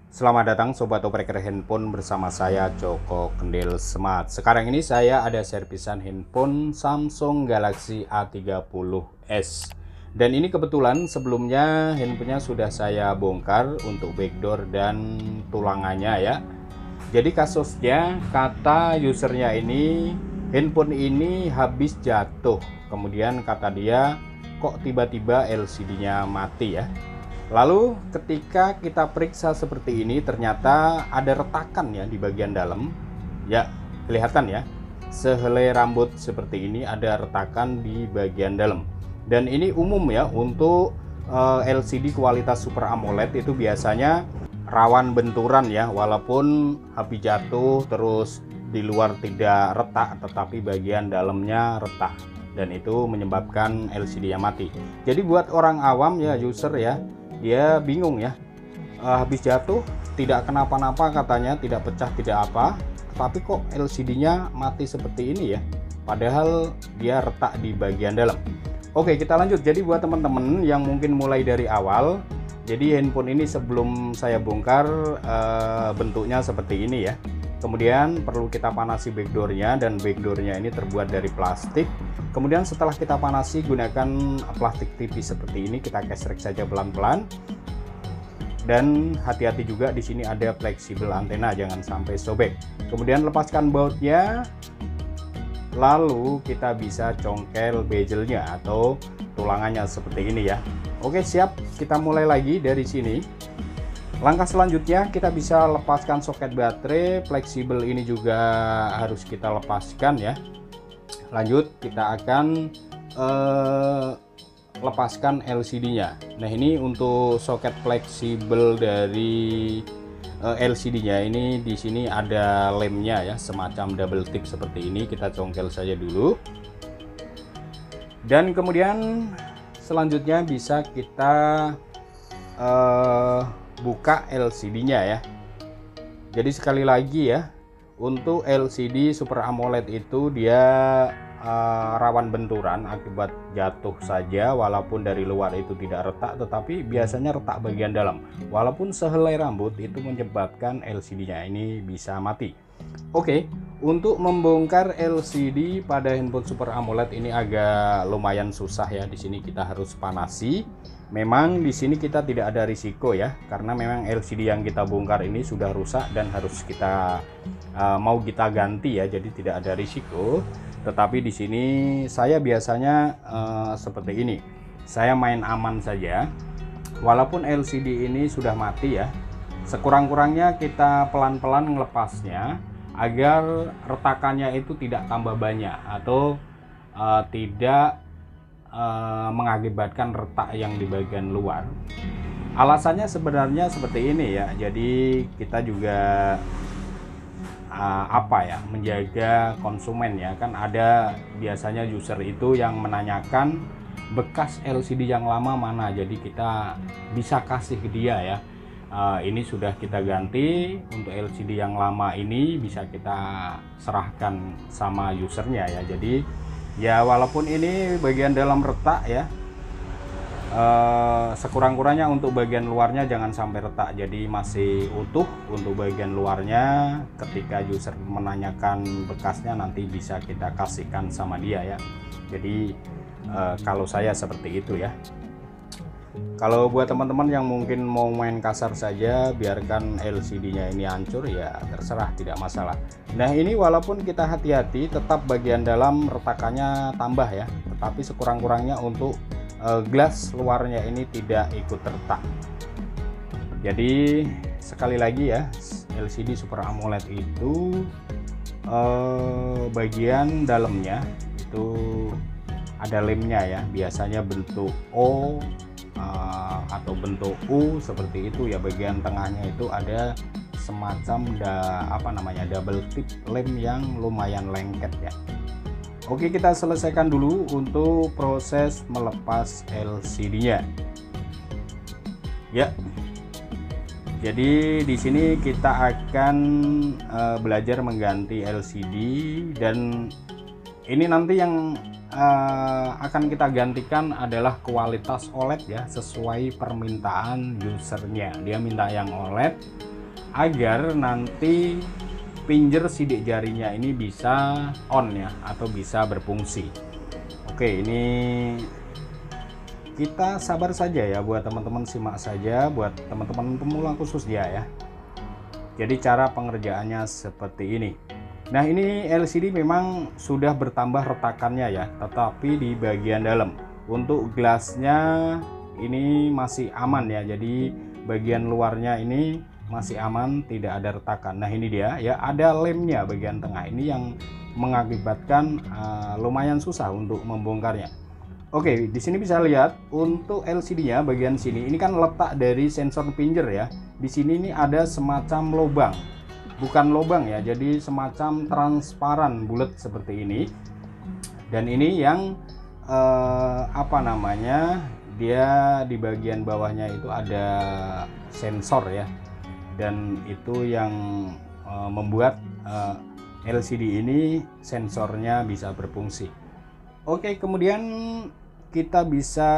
Selamat datang Sobat Operator Handphone bersama saya Joko Kendil Smart. Sekarang ini saya ada servisan handphone Samsung Galaxy A30s. Dan ini kebetulan sebelumnya handphonenya sudah saya bongkar untuk backdoor dan tulangannya ya. Jadi kasusnya kata usernya ini handphone ini habis jatuh. Kemudian kata dia kok tiba-tiba LCD-nya mati ya. Lalu ketika kita periksa seperti ini ternyata ada retakan ya di bagian dalam. Ya, kelihatan ya. Sehelai rambut seperti ini ada retakan di bagian dalam. Dan ini umum ya untuk LCD kualitas Super AMOLED itu biasanya rawan benturan ya, walaupun habis jatuh terus di luar tidak retak tetapi bagian dalamnya retak dan itu menyebabkan LCD-nya mati. Jadi buat orang awam ya, user ya, dia bingung ya, habis jatuh tidak kenapa-napa katanya, tidak pecah tidak apa, tapi kok LCD-nya mati seperti ini ya, padahal dia retak di bagian dalam. Oke, kita lanjut. Jadi buat teman-teman yang mungkin mulai dari awal, jadi handphone ini sebelum saya bongkar bentuknya seperti ini ya. Kemudian perlu kita panasi backdoornya, dan backdoornya ini terbuat dari plastik. Kemudian setelah kita panasi gunakan plastik tipis seperti ini, kita gesrek saja pelan-pelan. Dan hati-hati juga di sini ada fleksibel antena, jangan sampai sobek. Kemudian lepaskan bautnya, lalu kita bisa congkel bezelnya atau tulangannya seperti ini ya. Oke, siap, kita mulai lagi dari sini. Langkah selanjutnya kita bisa lepaskan soket baterai, fleksibel ini juga harus kita lepaskan ya. Lanjut kita akan lepaskan LCD-nya. Nah, ini untuk soket fleksibel dari LCD-nya ini, di sini ada lemnya ya, semacam double tip seperti ini. Kita congkel saja dulu. Dan kemudian selanjutnya bisa kita buka LCD-nya ya. Jadi sekali lagi ya, untuk LCD Super AMOLED itu dia rawan benturan akibat jatuh saja, walaupun dari luar itu tidak retak tetapi biasanya retak bagian dalam. Walaupun sehelai rambut itu menyebabkan LCD-nya ini bisa mati. Oke, untuk membongkar LCD pada handphone Super AMOLED ini agak lumayan susah ya. Di sini kita harus panasi. Memang di sini kita tidak ada risiko ya, karena memang LCD yang kita bongkar ini sudah rusak dan harus kita mau kita ganti ya, jadi tidak ada risiko. Tetapi di sini saya biasanya seperti ini, saya main aman saja. Walaupun LCD ini sudah mati ya, sekurang-kurangnya kita pelan-pelan melepasnya agar retakannya itu tidak tambah banyak atau tidak mengakibatkan retak yang di bagian luar. Alasannya sebenarnya seperti ini ya, jadi kita juga menjaga konsumen ya, kan ada biasanya user itu yang menanyakan bekas LCD yang lama mana, jadi kita bisa kasih ke dia ya. Ini sudah kita ganti, untuk LCD yang lama ini bisa kita serahkan sama usernya ya. Jadi ya, walaupun ini bagian dalam retak ya, sekurang-kurangnya untuk bagian luarnya jangan sampai retak, jadi masih utuh untuk bagian luarnya. Ketika user menanyakan bekasnya nanti bisa kita kasihkan sama dia ya. Jadi kalau saya seperti itu ya. Kalau buat teman-teman yang mungkin mau main kasar saja, biarkan LCD-nya ini hancur ya, terserah, tidak masalah. Nah, ini walaupun kita hati-hati, tetap bagian dalam retakannya tambah ya, tetapi sekurang-kurangnya untuk gelas luarnya ini tidak ikut retak. Jadi sekali lagi ya, LCD Super AMOLED itu bagian dalamnya itu ada lemnya ya, biasanya bentuk O atau bentuk U seperti itu ya. Bagian tengahnya itu ada semacam double tip lem yang lumayan lengket ya. Oke, kita selesaikan dulu untuk proses melepas LCD-nya. Ya. Jadi di sini kita akan belajar mengganti LCD, dan ini nanti yang akan kita gantikan adalah kualitas OLED ya, sesuai permintaan usernya. Dia minta yang OLED, agar nanti pinjer sidik jarinya ini bisa on ya, atau bisa berfungsi. Oke, ini kita sabar saja ya, buat teman-teman simak saja, buat teman-teman pemula khususnya ya. Jadi cara pengerjaannya seperti ini. Nah, ini LCD memang sudah bertambah retakannya ya, tetapi di bagian dalam. Untuk gelasnya ini masih aman ya, jadi bagian luarnya ini masih aman, tidak ada retakan. Nah, ini dia ya, ada lemnya bagian tengah ini yang mengakibatkan lumayan susah untuk membongkarnya. Oke, di sini bisa lihat untuk LCD-nya bagian sini ini kan letak dari sensor pinjer ya. Di sini ini ada semacam lubang, bukan lubang ya, jadi semacam transparan bulat seperti ini. Dan ini yang apa namanya? Dia di bagian bawahnya itu ada sensor ya. Dan itu yang membuat LCD ini sensornya bisa berfungsi. Oke, kemudian kita bisa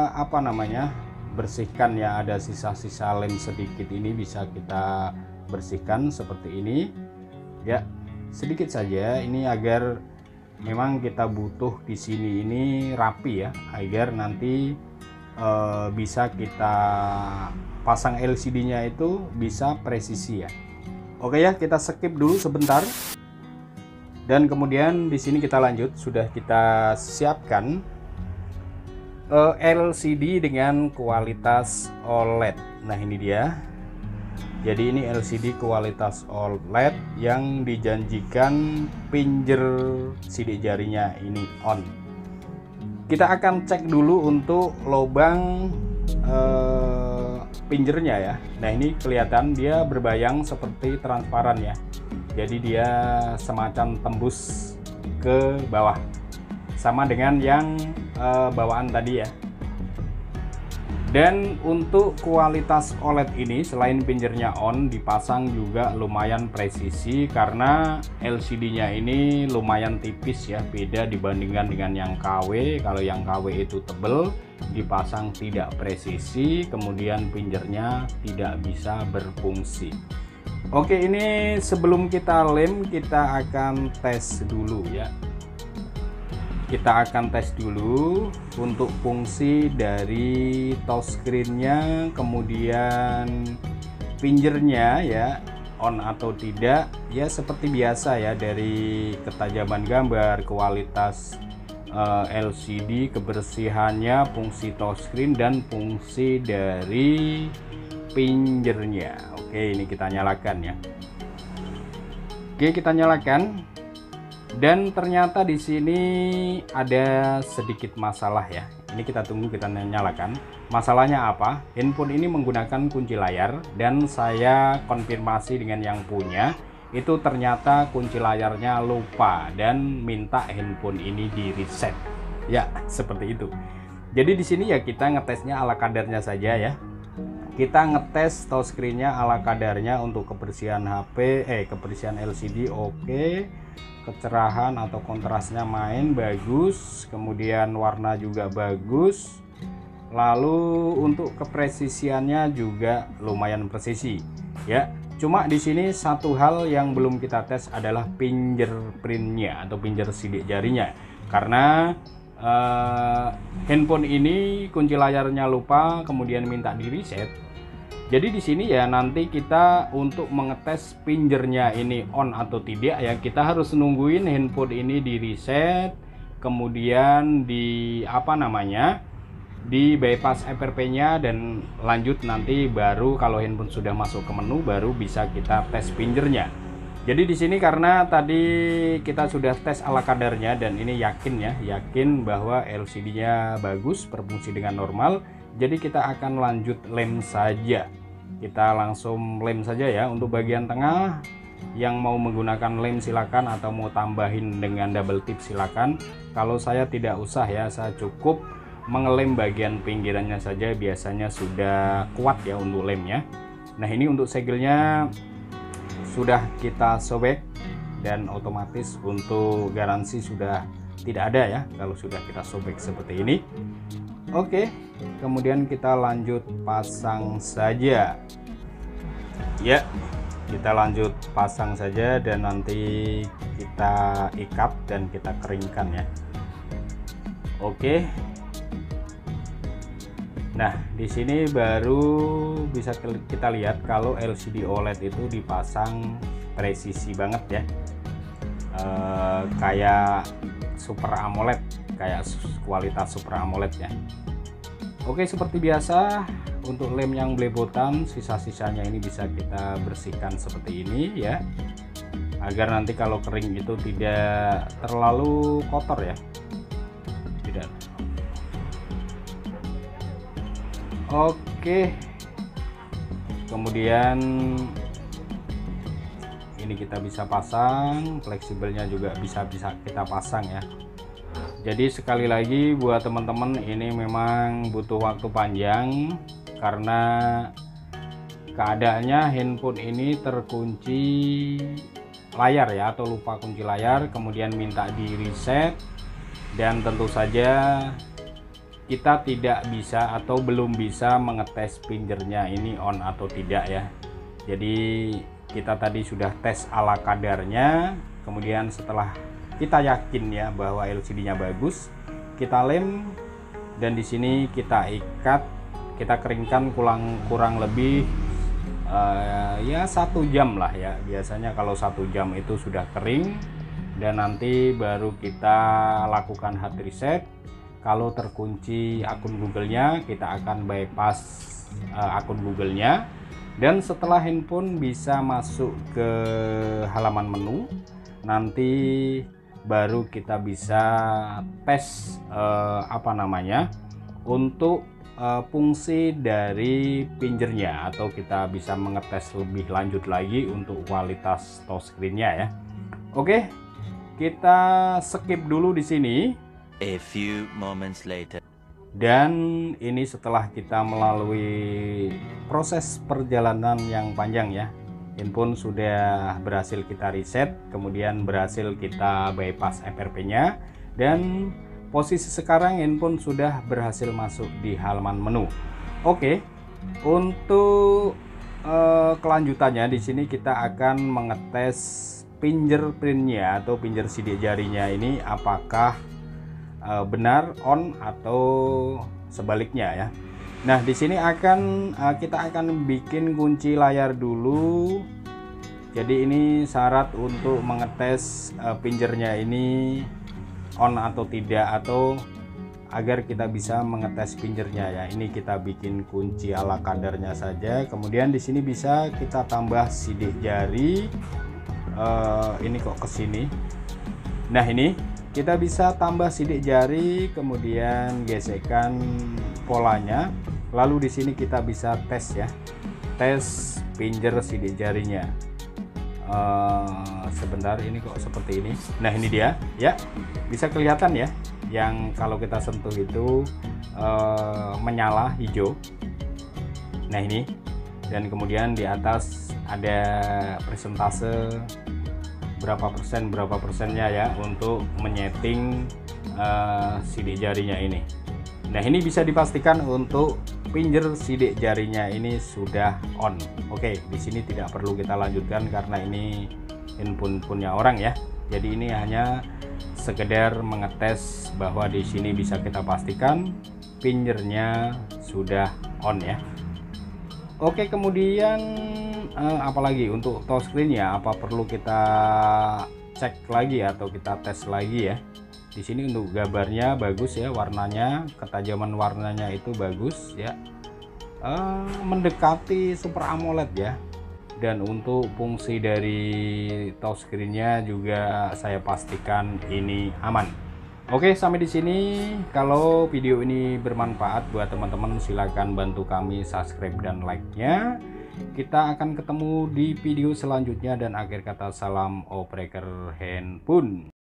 apa namanya, bersihkan ya, ada sisa-sisa lem sedikit ini bisa kita bersihkan seperti ini ya, sedikit saja ini agar memang kita butuh di sini ini rapi ya, agar nanti bisa kita pasang LCD-nya itu bisa presisi ya. Oke ya, kita skip dulu sebentar. Dan kemudian di sini kita lanjut, sudah kita siapkan LCD dengan kualitas OLED. Nah, ini dia. Jadi ini LCD kualitas OLED yang dijanjikan pinjer sidik jarinya ini on. Kita akan cek dulu untuk lubang pinjernya ya. Nah, ini kelihatan dia berbayang seperti transparan ya. Jadi dia semacam tembus ke bawah, sama dengan yang bawaan tadi ya. Dan untuk kualitas OLED ini selain pinjernya on, dipasang juga lumayan presisi karena LCD-nya ini lumayan tipis ya, beda dibandingkan dengan yang KW. Kalau yang KW itu tebel, dipasang tidak presisi, kemudian pinjernya tidak bisa berfungsi. Oke, ini sebelum kita lem, kita akan tes dulu ya. Kita akan tes dulu untuk fungsi dari touchscreen-nya, kemudian pinjernya ya, on atau tidak. Ya seperti biasa ya, dari ketajaman gambar, kualitas LCD, kebersihannya, fungsi touchscreen, dan fungsi dari pinjernya. Oke, ini kita nyalakan ya. Oke, kita nyalakan. Dan ternyata di sini ada sedikit masalah ya. Ini kita tunggu, kita nyalakan. Masalahnya apa? Handphone ini menggunakan kunci layar dan saya konfirmasi dengan yang punya. Itu ternyata kunci layarnya lupa dan minta handphone ini di reset. Ya, seperti itu. Jadi di sini ya kita ngetesnya ala kadarnya saja ya. Kita ngetes touchscreen-nya ala kadarnya untuk kebersihan HP, kebersihan LCD oke. Kecerahan atau kontrasnya main bagus, kemudian warna juga bagus. Lalu untuk kepresisiannya juga lumayan presisi ya. Cuma di sini satu hal yang belum kita tes adalah fingerprint-nya atau pinjer sidik jarinya. Karena handphone ini kunci layarnya lupa, kemudian minta di reset. Jadi di sini ya nanti kita untuk mengetes pinjernya ini on atau tidak ya, kita harus nungguin handphone ini di reset, kemudian di di bypass FRP-nya, dan lanjut nanti baru kalau handphone sudah masuk ke menu baru bisa kita tes pinjernya. Jadi di sini karena tadi kita sudah tes ala kadarnya dan ini yakin bahwa LCD-nya bagus, berfungsi dengan normal. Jadi kita akan lanjut lem saja. Kita langsung lem saja ya. Untuk bagian tengah yang mau menggunakan lem silakan, atau mau tambahin dengan double tip silakan. Kalau saya tidak usah ya, saya cukup mengelem bagian pinggirannya saja, biasanya sudah kuat ya untuk lemnya. Nah, ini untuk segelnya sudah kita sobek dan otomatis untuk garansi sudah tidak ada ya kalau sudah kita sobek seperti ini. Oke, kemudian kita lanjut pasang saja ya. Kita lanjut pasang saja dan nanti kita ikat dan kita keringkan ya. Oke. Nah, di sini baru bisa kita lihat kalau LCD OLED itu dipasang presisi banget ya. Kayak Super AMOLED, kayak kualitas Super AMOLED ya. Oke, seperti biasa untuk lem yang belepotan, sisa-sisanya ini bisa kita bersihkan seperti ini ya, agar nanti kalau kering itu tidak terlalu kotor ya. Tidak. Oke, kemudian ini kita bisa pasang, fleksibelnya juga bisa kita pasang ya. Jadi sekali lagi buat teman-teman, ini memang butuh waktu panjang karena keadaannya handphone ini terkunci layar ya, atau lupa kunci layar, kemudian minta di reset, dan tentu saja kita tidak bisa atau belum bisa mengetes pinjernya ini on atau tidak ya. Jadi kita tadi sudah tes ala kadarnya, kemudian setelah kita yakin ya bahwa LCD-nya bagus, kita lem dan di sini kita ikat, kita keringkan kurang lebih ya 1 jam lah ya. Biasanya kalau 1 jam itu sudah kering, dan nanti baru kita lakukan hard reset. Kalau terkunci akun Google-nya, kita akan bypass akun Google-nya, dan setelah handphone bisa masuk ke halaman menu, nanti baru kita bisa tes untuk fungsi dari pinjernya, atau kita bisa mengetes lebih lanjut lagi untuk kualitas touchscreen-nya ya. Oke, kita skip dulu di sini. A few moments later. Dan ini setelah kita melalui proses perjalanan yang panjang ya. Handphone sudah berhasil kita reset, kemudian berhasil kita bypass FRP-nya, dan posisi sekarang handphone sudah berhasil masuk di halaman menu. Oke, untuk kelanjutannya di sini kita akan mengetes fingerprint-nya atau pinjer sidik jarinya ini apakah benar on atau sebaliknya ya. Nah, di sini kita akan bikin kunci layar dulu. Jadi ini syarat untuk mengetes pinjernya ini on atau tidak, atau agar kita bisa mengetes pinjernya ya. Ini kita bikin kunci ala kadarnya saja. Kemudian di sini bisa kita tambah sidik jari. Ini kok ke sini. Nah, ini kita bisa tambah sidik jari, kemudian gesekkan polanya. Lalu di sini kita bisa tes ya, tes pinjer sidik jarinya. Sebentar, ini kok seperti ini. Nah, ini dia ya, bisa kelihatan ya, yang kalau kita sentuh itu menyala hijau. Nah, ini, dan kemudian di atas ada persentase berapa persennya ya untuk menyeting sidik jarinya ini. Nah, ini bisa dipastikan untuk pinjer sidik jarinya ini sudah on. Oke, di sini tidak perlu kita lanjutkan karena ini handphone punya orang ya. Jadi ini hanya sekedar mengetes bahwa di sini bisa kita pastikan pinjernya sudah on ya. Oke, kemudian apalagi untuk touchscreen-nya, apa perlu kita cek lagi atau kita tes lagi ya. Di sini untuk gambarnya bagus ya, warnanya, ketajaman warnanya itu bagus ya, mendekati Super AMOLED ya. Dan untuk fungsi dari touchscreen-nya juga saya pastikan ini aman. Oke, sampai di sini. Kalau video ini bermanfaat buat teman-teman, silakan bantu kami subscribe dan like-nya. Kita akan ketemu di video selanjutnya, dan akhir kata salam operator handphone.